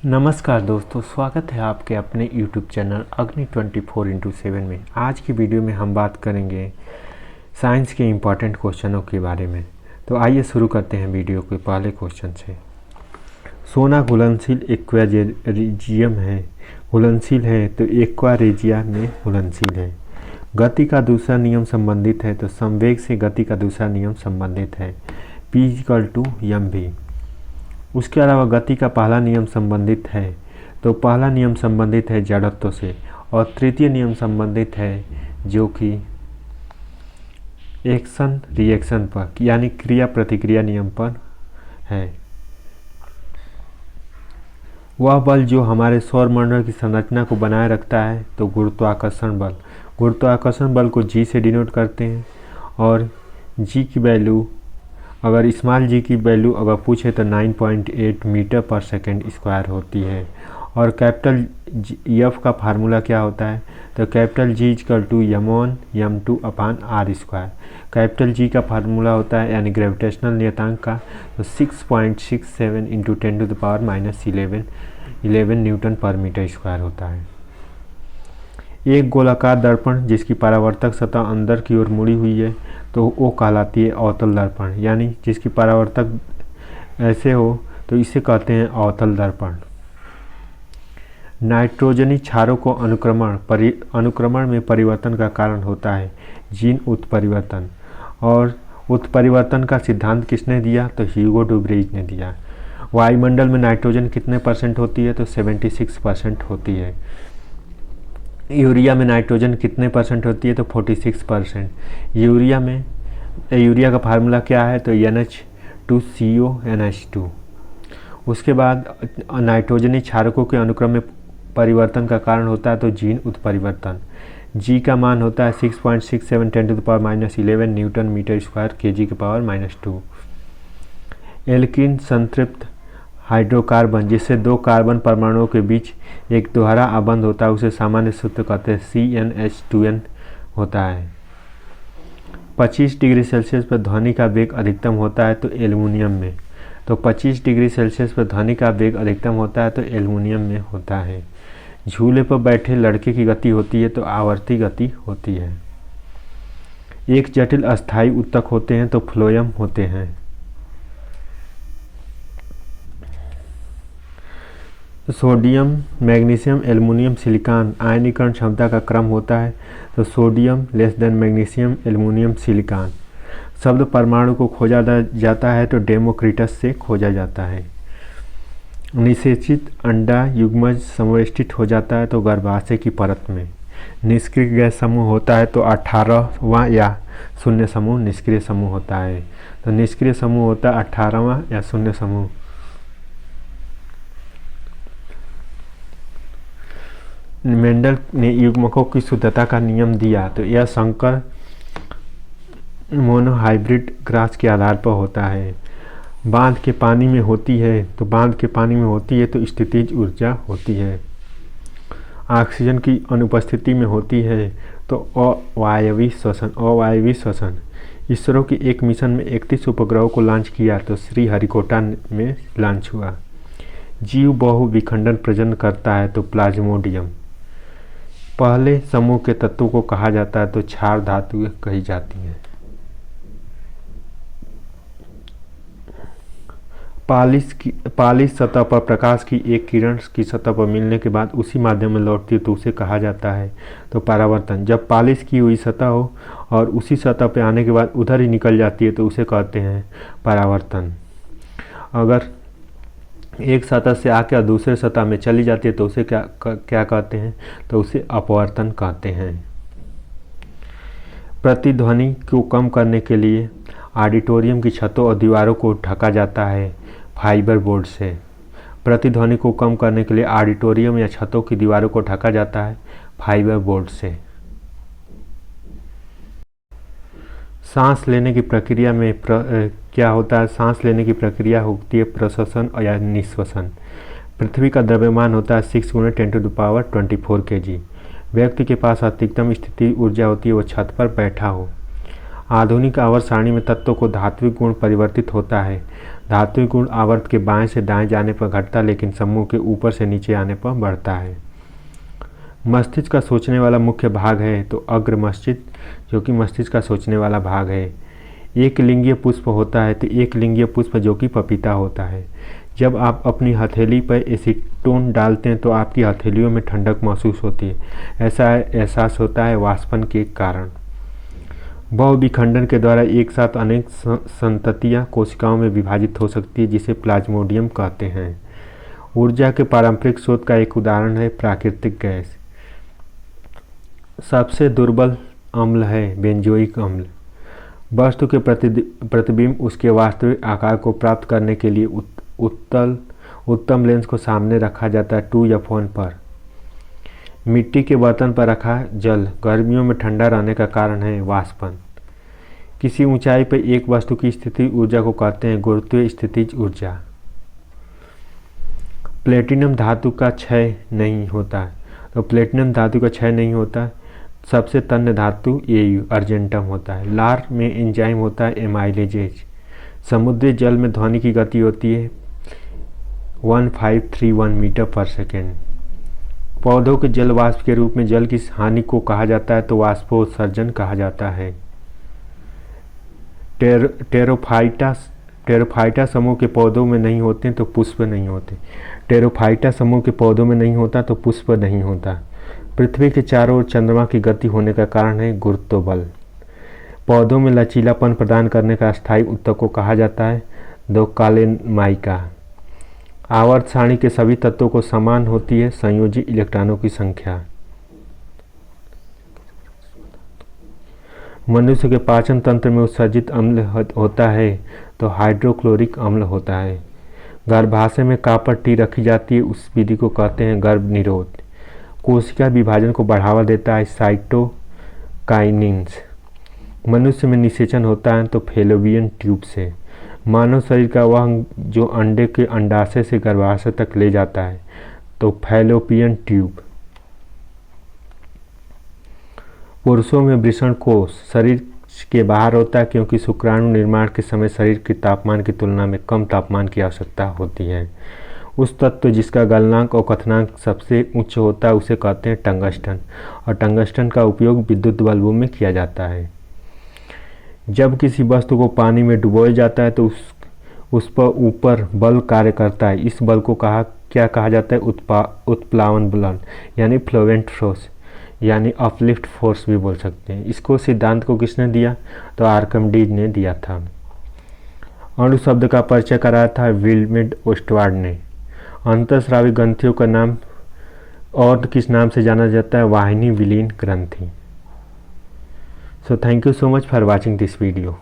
नमस्कार दोस्तों, स्वागत है आपके अपने YouTube चैनल अग्नि 24x7 में। आज की वीडियो में हम बात करेंगे साइंस के इम्पॉर्टेंट क्वेश्चनों के बारे में। तो आइए शुरू करते हैं वीडियो के पहले क्वेश्चन से। सोना घुलनशील एक्वा रेजियम है, घुलनशील है तो एक्वा रेजिया में घुलनशील है। गति का दूसरा नियम संबंधित है, तो संवेग से गति का दूसरा नियम संबंधित है, P=mv। उसके अलावा गति का पहला नियम संबंधित है, तो पहला नियम संबंधित है जड़त्व से, और तृतीय नियम संबंधित है जो कि एक्शन रिएक्शन पर यानी क्रिया प्रतिक्रिया नियम पर है। वह बल जो हमारे सौरमंडल की संरचना को बनाए रखता है, तो गुरुत्वाकर्षण बल। गुरुत्वाकर्षण बल को जी से डिनोट करते हैं, और जी की वैल्यू अगर स्मॉल जी की वैल्यू अगर पूछे तो 9.8 मीटर पर सेकेंड स्क्वायर होती है। और कैपिटल एफ का फार्मूला क्या होता है, तो capital G m1m2/r²। Capital G का फार्मूला होता है यानी ग्रेविटेशनल नियतांक का, तो 6.67 × 10⁻11 न्यूटन पर मीटर स्क्वायर होता है। एक गोलाकार दर्पण जिसकी परावर्तक सतह अंदर की ओर मुड़ी हुई है, तो वो कहलाती है अवतल दर्पण, यानी जिसकी परावर्तक ऐसे हो तो इसे कहते हैं अवतल दर्पण। नाइट्रोजनी क्षारों को अनुक्रमण में परिवर्तन का कारण होता है जीन उत्परिवर्तन। और उत्परिवर्तन का सिद्धांत किसने दिया, तो ह्यूगो डुब्रेज ने दिया। वायुमंडल में नाइट्रोजन कितने परसेंट होती है, तो 76% होती है। यूरिया में नाइट्रोजन कितने परसेंट होती है, तो 46%। यूरिया का फार्मूला क्या है, तो NH2CONH2। उसके बाद नाइट्रोजनी क्षारकों के अनुक्रम में परिवर्तन का कारण होता है तो जीन उत्परिवर्तन। जी का मान होता है 6.67 × 10⁻11 newton meter square Kg⁻²। Alkene संतृप्त हाइड्रोकार्बन जिससे दो कार्बन परमाणुओं के बीच एक दोहरा आबंध होता है, उसे सामान्य सूत्र कहते हैं CnH2n होता है। 25 डिग्री सेल्सियस पर ध्वनि का वेग अधिकतम होता है तो एल्युमिनियम में, तो 25 डिग्री सेल्सियस पर ध्वनि का वेग अधिकतम होता है तो एल्युमिनियम में होता है। झूले पर बैठे लड़के की गति होती है तो आवर्ती गति होती है। एक जटिल अस्थायी ऊतक होते हैं तो फ्लोएम होते हैं। सोडियम, मैग्नीशियम, एल्युमिनियम, सिलिकॉन आयनीकरण क्षमता का क्रम होता है, तो sodium less than magnesium, aluminium, silicon. शब्द परमाणु को खोजा जाता है तो डेमोक्रिटस से खोजा जाता है। निषेचित अंडा युग्मज समवेष्टित हो जाता है तो गर्भाशय की परत में। निष्क्रिय गैस समूह होता है तो 18वां या शून्य समूह निष्क्रिय समूह होता है, तो निष्क्रिय समूह होता है 18वां या शून्य समूह। मेंडल ने युग्मकों की शुद्धता का नियम दिया, तो यह संकर मोनोहाइब्रिड ग्रास के आधार पर होता है। बांध के पानी में होती है, तो स्थितिज ऊर्जा होती है। ऑक्सीजन की अनुपस्थिति में होती है तो अवायवीय श्वसन। इसरो की एक मिशन में 31 उपग्रहों को लॉन्च किया, तो श्रीहरिकोटा में लॉन्च हुआ। जीव बहु विखंडन प्रजनन करता है, तो प्लाज्मोडियम। पहले समूह के तत्वों को कहा जाता है तो क्षार धातुएं कही जाती हैं। पालिश सतह पर प्रकाश की एक किरण की सतह पर मिलने के बाद उसी माध्यम में लौटती है तो उसे कहा जाता है तो परावर्तन। जब पालिश की हुई सतह हो और उसी सतह पर आने के बाद उधर ही निकल जाती है तो उसे कहते हैं परावर्तन। अगर एक सतह से आकर दूसरे सतह में चली जाती है तो उसे क्या कहते हैं, तो उसे अपवर्तन कहते हैं। प्रतिध्वनि को कम करने के लिए ऑडिटोरियम की छतों और दीवारों को ढका जाता है फाइबर बोर्ड से। प्रतिध्वनि को कम करने के लिए ऑडिटोरियम या छतों की दीवारों को ढका जाता है फाइबर बोर्ड से। सांस लेने की प्रक्रिया में क्या होता है, सांस लेने की प्रक्रिया होती है प्रश्वसन या निश्वसन। पृथ्वी का द्रव्यमान होता है 6 × 10⁻24 kg। व्यक्ति के पास अधिकतम स्थिति ऊर्जा होती है वो छत पर बैठा हो। आधुनिक आवर्त सारणी में तत्वों को धात्विक गुण परिवर्तित होता है धात्विक गुण आवर्त के बाएं से दाएं जाने पर घटता लेकिन समूह के ऊपर से नीचे आने पर बढ़ता है। मस्तिष्क का सोचने वाला मुख्य भाग है तो अग्र मस्तिष्क जो कि मस्तिष्क का सोचने वाला भाग है। एक लिंगीय पुष्प होता है तो एक लिंगीय पुष्प जो कि पपीता होता है। जब आप अपनी हथेली पर एसीटोन डालते हैं तो आपकी हथेलियों में ठंडक महसूस होती है। ऐसा एहसास होता है वाष्पन के कारण। बहुविखंडन के द्वारा एक साथ अनेक संततियाँ कोशिकाओं में विभाजित हो सकती है जिसे प्लाज्मोडियम कहते हैं। ऊर्जा के पारंपरिक स्रोत का एक उदाहरण है प्राकृतिक गैस। सबसे दुर्बल अम्ल है बेंजोइक अम्ल। वस्तु के प्रतिबिंब उसके वास्तविक आकार को प्राप्त करने के लिए उत्तम लेंस को सामने रखा जाता है 2f1 पर। मिट्टी के बर्तन पर रखा जल गर्मियों में ठंडा रहने का कारण है वाष्पन। किसी ऊंचाई पर एक वस्तु की स्थिति ऊर्जा को कहते हैं गुरुत्वीय स्थितिज ऊर्जा। प्लेटिनम धातु का क्षय नहीं होता, तो प्लेटिनम धातु का क्षय नहीं होता। सबसे तन्य धातु Au अर्जेंटम होता है। लार में एंजाइम होता है एमाइलेजेज। समुद्री जल में ध्वनि की गति होती है 1531 मीटर पर सेकेंड। पौधों के जल वाष्प के रूप में जल की हानि को कहा जाता है तो वाष्पोत्सर्जन कहा जाता है। टेरोफाइटा समूह के पौधों में नहीं होते तो पुष्प नहीं होते। टेरोफाइटा समूह के पौधों में नहीं होता तो पुष्प नहीं होता। पृथ्वी के चारों ओर चंद्रमा की गति होने का कारण है गुरुत्व बल। पौधों में लचीलापन प्रदान करने का अस्थायी ऊतक को कहा जाता है दोकालेमाइका। आवर्त सारणी के सभी तत्वों को समान होती है संयोजी इलेक्ट्रॉनों की संख्या। मनुष्य के पाचन तंत्र में उत्सर्जित अम्ल होता है तो हाइड्रोक्लोरिक अम्ल होता है। गर्भाशय में कॉपर टी रखी जाती है, उस विधि को कहते हैं गर्भ निरोध। कोशिका विभाजन को बढ़ावा देता है साइटोकाइनिन्स। मनुष्य में निषेचन होता है तो फैलोपियन ट्यूब से। मानव शरीर का वह जो अंडे के अंडाशय से गर्भाशय तक ले जाता है तो फैलोपियन ट्यूब। पुरुषों में वृषण कोश शरीर के बाहर होता है क्योंकि शुक्राणु निर्माण के समय शरीर के तापमान की तुलना में कम तापमान की आवश्यकता होती है। उस तत्व जिसका गलनांक और कथनांक सबसे उच्च होता है उसे कहते हैं टंगस्टन, और टंगस्टन का उपयोग विद्युत बल्बों में किया जाता है। जब किसी वस्तु को पानी में डुबोया जाता है तो उस पर ऊपर बल कार्य करता है। इस बल को क्या कहा जाता है उत्प्लावन बल यानी फ्लोवेंट फोर्स यानी अपलिफ्ट फोर्स भी बोल सकते हैं। इसको सिद्धांत को किसने दिया तो आर्किमिडीज ने दिया था। अणु शब्द का परिचय कराया था विल्हेल्म ओस्टवार्ड ने। अंतःस्रावी ग्रंथियों का नाम और किस नाम से जाना जाता है वाहिनी विलीन ग्रंथि। So thank you so much for watching this video.